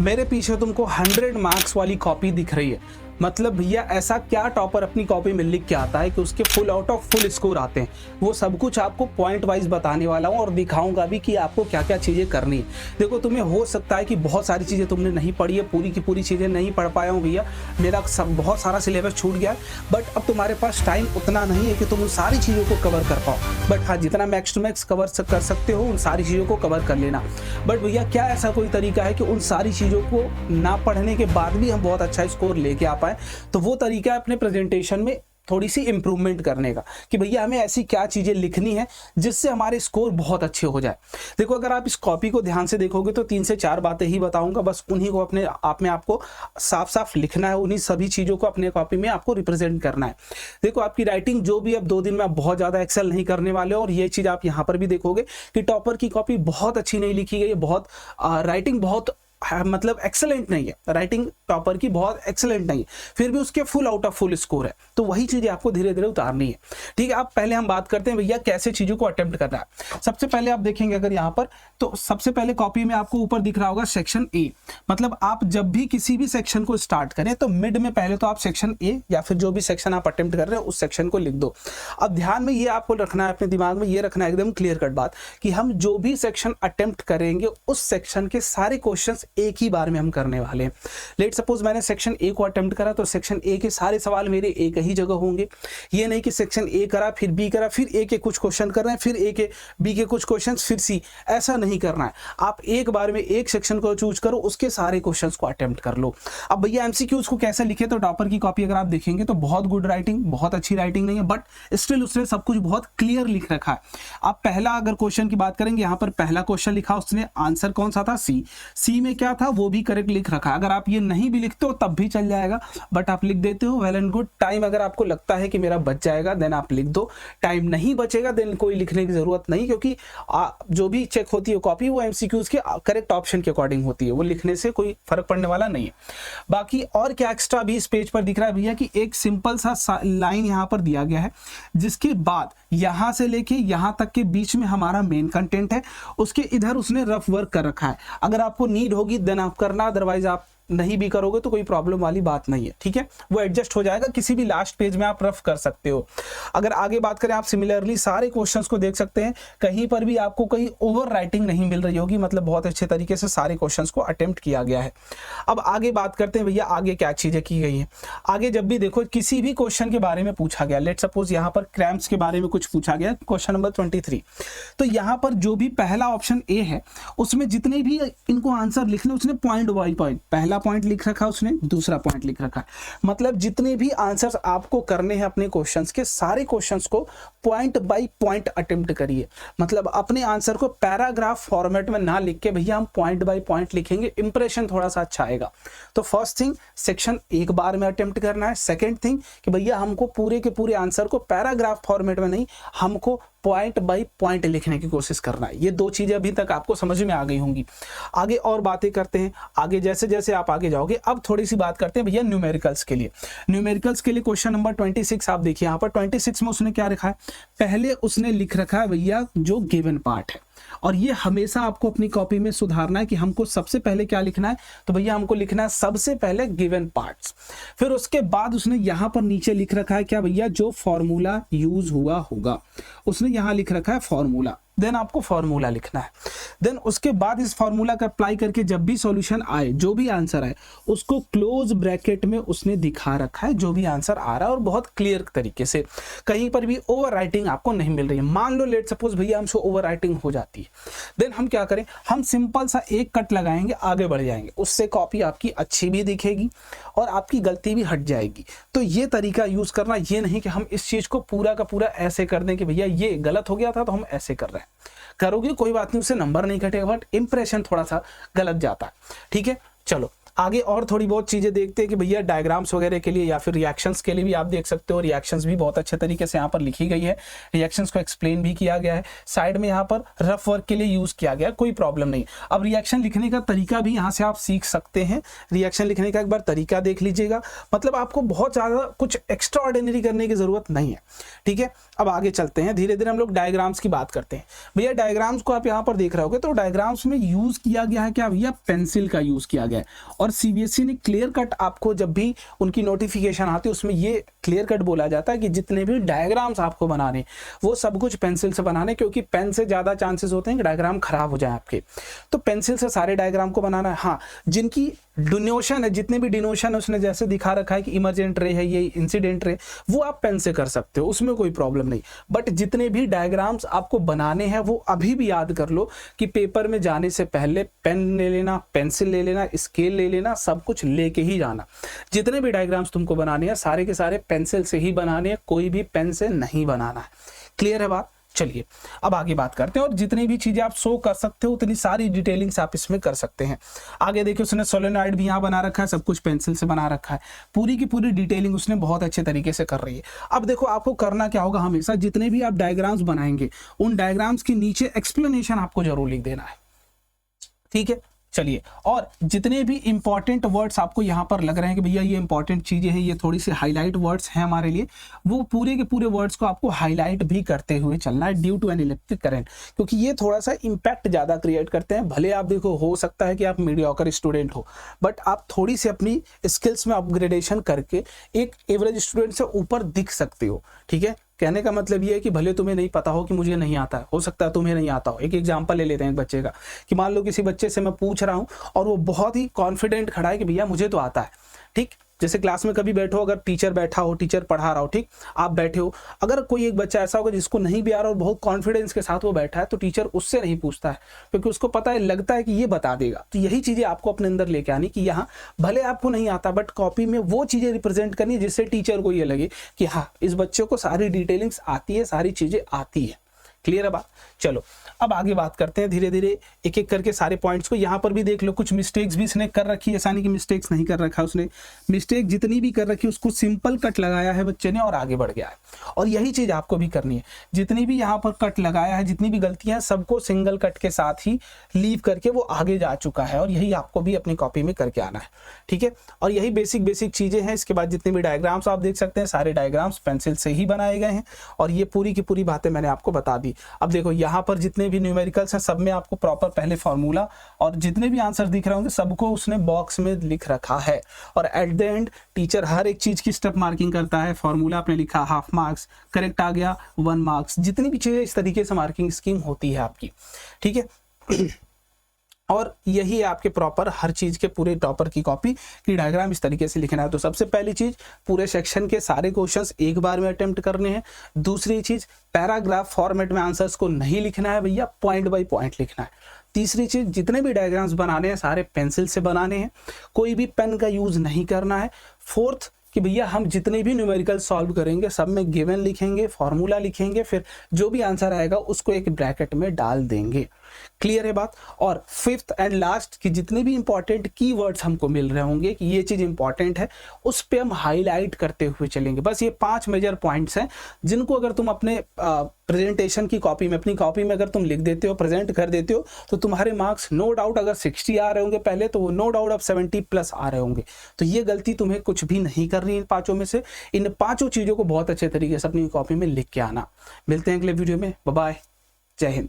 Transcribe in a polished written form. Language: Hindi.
मेरे पीछे तुमको 100 मार्क्स वाली कॉपी दिख रही है, मतलब भैया ऐसा क्या टॉपर अपनी कॉपी में लिख के आता है कि उसके full out of full score आते हैं। वो सब कुछ आपको पॉइंट वाइज बताने वाला हूँ और दिखाऊंगा भी कि आपको क्या क्या चीज़ें करनी है। देखो तुम्हें हो सकता है कि बहुत सारी चीज़ें तुमने नहीं पढ़ी है, पूरी की पूरी चीज़ें नहीं पढ़ पाया हूँ भैया, मेरा सब बहुत सारा सिलेबस छूट गया है, बट अब तुम्हारे पास टाइम उतना नहीं है कि तुम उन सारी चीज़ों को कवर कर पाओ। बट हाँ, जितना मैक्स टू मैक्स कवर कर सकते हो उन सारी चीज़ों को कवर कर लेना। बट भैया क्या ऐसा कोई तरीका है कि उन सारी चीज़ों को ना पढ़ने के बाद भी हम बहुत अच्छा स्कोर लेके आ पाए? तो वो तरीका है अपने प्रेजेंटेशन में थोड़ी सी इंप्रूवमेंट करने का कि भैया हमें ऐसी क्या चीज़ें लिखनी है जिससे हमारे स्कोर बहुत अच्छे हो जाए। देखो अगर आप इस कॉपी को ध्यान से देखोगे तो 3 से 4 बातें ही बताऊंगा, बस उन्हीं को अपने आप में आपको साफ साफ लिखना है, उन्हीं सभी चीज़ों को अपने कॉपी में आपको रिप्रेजेंट करना है। देखो आपकी राइटिंग जो भी अब 2 दिन में आप बहुत ज़्यादा एक्सेल नहीं करने वाले हो, और ये चीज़ आप यहाँ पर भी देखोगे कि टॉपर की कॉपी बहुत अच्छी नहीं लिखी गई है, बहुत राइटिंग बहुत मतलब एक्सेलेंट नहीं है, राइटिंग टॉपर की बहुत एक्सेलेंट नहीं है, फिर भी उसके full out of full score है। तो वही चीजें आपको धीरे धीरे उतारनी है। ठीक है, अब पहले हम बात करते हैं भैया कैसे चीजों को अटेम्प्ट करना है। सबसे पहले आप देखेंगे अगर यहाँ पर, तो सबसे पहले कॉपी में आपको ऊपर दिख रहा होगा सेक्शन ए। मतलब आप जब भी किसी भी सेक्शन को स्टार्ट करें तो मिड में पहले तो आप सेक्शन ए या फिर जो भी सेक्शन आप अटेम्प्ट कर रहे हैं उस सेक्शन को लिख दो। अब ध्यान में ये आपको रखना है, अपने दिमाग में ये रखना है एकदम क्लियर कट बात, कि हम जो भी सेक्शन अटेम्प्ट करेंगे उस सेक्शन के सारे क्वेश्चंस एक ही बार में हम करने वाले हैं। लेट सपोज मैंने सेक्शन ए को अटेम्प्ट करा तो सेक्शन ए के सारे सवाल मेरे एक ही जगह होंगे। ये नहीं कि सेक्शन ए करा फिर बी करा, फिर ए के कुछ क्वेश्चन कर रहे हैं, फिर ए के बी के कुछ क्वेश्चन, फिर सी, ऐसा नहीं करना है। आप एक बार में एक सेक्शन को चूज करो, उसके सारे क्वेश्चंस को अटेम्प्ट कर लो। अब भैया एमसीक्यूज को कैसे लिखे, तो टॉपर की कॉपी अगर आप देखेंगे तो बहुत गुड राइटिंग, बहुत अच्छी राइटिंग नहीं है, बट स्टिल उसने सब कुछ बहुत क्लियर लिख रखा है। आप पहला अगर क्वेश्चन की बात करेंगे, यहाँ पर पहला क्वेश्चन लिखा, उसने आंसर कौन सा था, सी। सी में क्या था वो भी करेक्ट लिख रखा है। अगर आप ये नहीं भी लिखते हो तब भी चल जाएगा, बट आप लिख देते हो, वेल एंड गुड। टाइम अगर आपको लगता है कि मेरा बच जाएगा देन आप लिख दो, टाइम नहीं बचेगा देन कोई लिखने की जरूरत नहीं, क्योंकि जो भी चेक होती है कॉपी वो एमसीक्यूज के करेक्ट ऑप्शन के अकॉर्डिंग होती है, वो लिखने से कोई फर्क पड़ने वाला नहीं है। बाकी और क्या एक्स्ट्रा भी इस पेज पर दिख रहा है भैया कि एक सिंपल सा लाइन यहाँ पर दिया गया है, जिसके बाद यहां से लेके यहां तक के बीच में हमारा मेन कंटेंट है, उसके इधर उसने रफ वर्क कर रखा है। अगर आपको नीड होगी देन आप करना, अदरवाइज आप नहीं भी करोगे तो कोई प्रॉब्लम वाली बात नहीं है। ठीक है, वो एडजस्ट हो जाएगा, किसी भी लास्ट पेज में आप रफ कर सकते हो। अगर आगे बात करें, आप सिमिलरली सारे क्वेश्चंस को देख सकते हैं, कहीं पर भी आपको कहीं ओवर राइटिंग नहीं मिल रही होगी, मतलब बहुत अच्छे तरीके से सारे क्वेश्चंस को अटेम्प्ट किया गया है। अब आगे बात करते हैं भैया आगे क्या चीजें की गई है। आगे जब भी देखो किसी भी क्वेश्चन के बारे में पूछा गया, लेट सपोज यहाँ पर क्रैम्प्स के बारे में कुछ पूछा गया, क्वेश्चन नंबर 23, तो यहाँ पर जो भी पहला ऑप्शन ए है उसमें जितने भी इनको आंसर लिखने, उसने पॉइंट बाई पॉइंट, पहला पॉइंट लिख रखा उसने, दूसरा पॉइंट लिख रखा है। मतलब जितने भी आंसर्स आपको करने हैं अपने क्वेश्चंस के, सारे क्वेश्चंस को पॉइंट बाय पॉइंट अटेम्प्ट करिए। मतलब अपने आंसर को पैराग्राफ फॉर्मेट में ना लिख के भैया हम पॉइंट बाय पॉइंट लिखेंगे, इंप्रेशन थोड़ा सा अच्छा आएगा। तो फर्स्ट थिंग सेक्शन एक बार में अटेम्प्ट करना है। सेकेंड थिंग कि भैया हमको पूरे के पूरे आंसर को पैराग्राफ फॉर्मेट में नहीं, हमको पॉइंट बाय पॉइंट लिखने की कोशिश करना है। ये दो चीजें अभी तक आपको समझ में आ गई होंगी। आगे और बातें करते हैं, आगे जैसे जैसे आप आगे जाओगे। अब थोड़ी सी बात करते हैं भैया न्यूमेरिकल्स के लिए। न्यूमेरिकल्स के लिए क्वेश्चन नंबर 26 आप देखिए, यहाँ पर 26 में उसने क्या लिखा है, पहले उसने लिख रखा है भैया जो गिवन पार्ट है, और ये हमेशा आपको अपनी कॉपी में सुधारना है कि हमको सबसे पहले क्या लिखना है, तो भैया हमको लिखना है सबसे पहले गिवन पार्ट्स। फिर उसके बाद उसने यहां पर नीचे लिख रखा है क्या भैया, जो फॉर्मूला यूज हुआ होगा, उसने यहां लिख रखा है फॉर्मूला, देन आपको फॉर्मूला लिखना है। देन उसके बाद इस फॉर्मूला का अप्लाई करके जब भी सॉल्यूशन आए, जो भी आंसर आए, उसको क्लोज ब्रैकेट में उसने दिखा रखा है जो भी आंसर आ रहा है, और बहुत क्लियर तरीके से, कहीं पर भी ओवर राइटिंग आपको नहीं मिल रही है। मान लो लेट सपोज भैया हमसे ओवर राइटिंग हो जाती है, देन हम क्या करें, हम सिंपल सा एक कट लगाएंगे, आगे बढ़ जाएंगे, उससे कॉपी आपकी अच्छी भी दिखेगी और आपकी गलती भी हट जाएगी। तो ये तरीका यूज करना, ये नहीं कि हम इस चीज को पूरा का पूरा ऐसे कर दें कि भैया ये गलत हो गया था तो हम ऐसे कर रहे हैं। करोगे कोई बात नहीं, उससे नंबर नहीं घटेगा, बट इंप्रेशन थोड़ा सा गलत जाता है। ठीक है, चलो आगे और थोड़ी बहुत चीजें देखते हैं कि भैया डायग्राम्स वगैरह के लिए या फिर रिएक्शंस के लिए भी आप देख सकते हो, रिएक्शंस भी बहुत अच्छे तरीके से यहाँ पर लिखी गई है, रिएक्शंस को एक्सप्लेन भी किया गया है, साइड में यहाँ पर रफ वर्क के लिए यूज किया गया, कोई प्रॉब्लम नहीं। अब रिएक्शन लिखने का तरीका भी यहाँ से आप सीख सकते हैं, रिएक्शन लिखने का एक बार तरीका देख लीजिएगा, मतलब आपको बहुत ज्यादा कुछ एक्स्ट्रा ऑर्डिनरी करने की जरूरत नहीं है, ठीक है। अब आगे चलते हैं, धीरे धीरे हम लोग डायग्राम्स की बात करते हैं। भैया डायग्राम्स को आप यहाँ पर देख रहे होगे तो डायग्राम्स में यूज किया गया है क्या भैया, पेंसिल का यूज किया गया है। और सीबीएसई ने क्लियर कट आपको जब भी उनकी नोटिफिकेशन आती है उसमें ये क्लियर कट बोला जाता है कि जितने भी डायग्राम्स आपको बनाने वो सब कुछ पेंसिल से बनाने, क्योंकि पेन से ज्यादा चांसेस होते हैं कि डायग्राम खराब हो जाए आपके, तो पेंसिल से सारे डायग्राम को बनाना है। हाँ, जिनकी डिनोशन है, जितने भी डिनोशन है उसने जैसे दिखा रखा है कि इमरजेंट रे है, ये इंसिडेंट रे, वो आप पेन से कर सकते हो, उसमें कोई प्रॉब्लम नहीं। बट जितने भी डायग्राम्स आपको बनाने हैं वो अभी भी याद कर लो कि पेपर में जाने से पहले पेन ले लेना, पेंसिल ले लेना, स्केल ले लेना, सब कुछ लेके ही जाना। जितने भी डायग्राम्स तुमको बनाने हैं सारे के सारे पेंसिल से ही बनाने हैं, कोई भी पेन से नहीं बनाना है। क्लियर है बात? चलिए अब आगे बात करते हैं। और जितनी भी चीजें आप शो कर सकते हो उतनी सारी डिटेलिंग्स आप इसमें कर सकते हैं। आगे देखिए उसने सोलेनॉइड भी यहाँ बना रखा है, सब कुछ पेंसिल से बना रखा है, पूरी की पूरी डिटेलिंग उसने बहुत अच्छे तरीके से कर रही है। अब देखो आपको करना क्या होगा, हमेशा जितने भी आप डायग्राम्स बनाएंगे उन डायग्राम्स के नीचे एक्सप्लेनेशन आपको जरूर लिख देना है, ठीक है। चलिए, और जितने भी इंपॉर्टेंट वर्ड्स आपको यहाँ पर लग रहे हैं कि भैया ये इंपॉर्टेंट चीजें हैं, ये थोड़ी सी हाईलाइट वर्ड्स हैं हमारे लिए, वो पूरे के पूरे वर्ड्स को आपको हाईलाइट भी करते हुए चलना है, due to an electric current, क्योंकि ये थोड़ा सा इंपैक्ट ज्यादा क्रिएट करते हैं। भले आप देखो हो सकता है कि आप मीडियोकर स्टूडेंट हो, बट आप थोड़ी सी अपनी स्किल्स में अपग्रेडेशन करके एक एवरेज स्टूडेंट से ऊपर दिख सकते हो, ठीक है। कहने का मतलब ये है कि भले तुम्हें नहीं पता हो कि मुझे नहीं आता है, हो सकता है तुम्हें नहीं आता हो। एक एग्जांपल ले लेते हैं एक बच्चे का, कि मान लो किसी बच्चे से मैं पूछ रहा हूं और वो बहुत ही कॉन्फिडेंट खड़ा है कि भैया मुझे तो आता है, ठीक। जैसे क्लास में कभी बैठो, अगर टीचर बैठा हो, टीचर पढ़ा रहा हो, ठीक, आप बैठे हो, अगर कोई एक बच्चा ऐसा होगा जिसको नहीं भी आ रहा और बहुत कॉन्फिडेंस के साथ वो बैठा है, तो टीचर उससे नहीं पूछता है, क्योंकि उसको पता है, लगता है कि ये बता देगा। तो यही चीजें आपको अपने अंदर लेके आनी कि यहाँ भले आपको नहीं आता बट कॉपी में वो चीजें रिप्रेजेंट करनी जिससे टीचर को ये लगे कि हाँ इस बच्चे को सारी डिटेलिंग्स आती है, सारी चीजें आती है। क्लियर है बात? चलो अब आगे बात करते हैं, धीरे धीरे एक एक करके सारे पॉइंट्स को। यहाँ पर भी देख लो कुछ मिस्टेक्स भी इसने कर रखी है, ऐसा नहीं कि मिस्टेक्स नहीं कर रखा उसने, मिस्टेक जितनी भी कर रखी है उसको सिंपल कट लगाया है बच्चे ने और आगे बढ़ गया है। और यही चीज आपको भी करनी है, जितनी भी यहाँ पर कट लगाया है, जितनी भी गलतियां, सबको सिंगल कट के साथ ही लीव करके वो आगे जा चुका है, और यही आपको भी अपनी कॉपी में करके आना है, ठीक है। और यही बेसिक चीजें हैं। इसके बाद जितने भी डायग्राम्स आप देख सकते हैं, सारे डायग्राम्स पेंसिल से ही बनाए गए हैं, और ये पूरी की पूरी बातें मैंने आपको बता दी। अब देखो यहाँ पर जितने भी न्यूमेरिकल्स हैं सब में आपको प्रॉपर पहले फॉर्मूला और जितने भी आंसर दिख रहे होंगे सबको उसने बॉक्स में लिख रखा है, और एट द एंड टीचर हर एक चीज की स्टेप मार्किंग करता है। फॉर्मूला आपने लिखा, हाफ मार्क्स, करेक्ट आ गया 1 मार्क्स, जितनी भी चीजें इस तरीके से मार्किंग स्कीम होती है आपकी, ठीक है। और यही है आपके प्रॉपर हर चीज के पूरे टॉपर की कॉपी की डायग्राम इस तरीके से लिखना है। तो सबसे पहली चीज, पूरे सेक्शन के सारे क्वेश्चंस एक बार में अटेम्प्ट करने हैं। दूसरी चीज, पैराग्राफ फॉर्मेट में आंसर्स को नहीं लिखना है भैया, पॉइंट बाय पॉइंट लिखना है। तीसरी चीज, जितने भी डायग्राम्स बनाने हैं सारे पेंसिल से बनाने हैं, कोई भी पेन का यूज नहीं करना है। फोर्थ कि भैया हम जितने भी न्यूमेरिकल सॉल्व करेंगे सब में गिवन लिखेंगे, फॉर्मूला लिखेंगे, फिर जो भी आंसर आएगा उसको एक ब्रैकेट में डाल देंगे। क्लियर है बात? और फिफ्थ एंड लास्ट कि जितने भी इंपॉर्टेंट कीवर्ड्स हमको मिल रहे होंगे कि ये चीज इंपॉर्टेंट है, उस पे हम हाईलाइट करते हुए चलेंगे। बस ये 5 मेजर पॉइंट्स हैं जिनको अगर तुम अपने प्रेजेंटेशन की कॉपी में, अपनी कॉपी में अगर तुम लिख देते हो, प्रेजेंट कर देते हो, तो तुम्हारे मार्क्स नो डाउट, अगर 60 आ रहे होंगे पहले, तो वो नो डाउट अब 70+ आ रहे होंगे। तो ये गलती तुम्हें कुछ भी नहीं करनी इन 5 में से। इन 5 चीजों को बहुत अच्छे तरीके से अपनी कॉपी में लिख के आना। मिलते हैं अगले वीडियो में, बाय बाय, जय हिंद।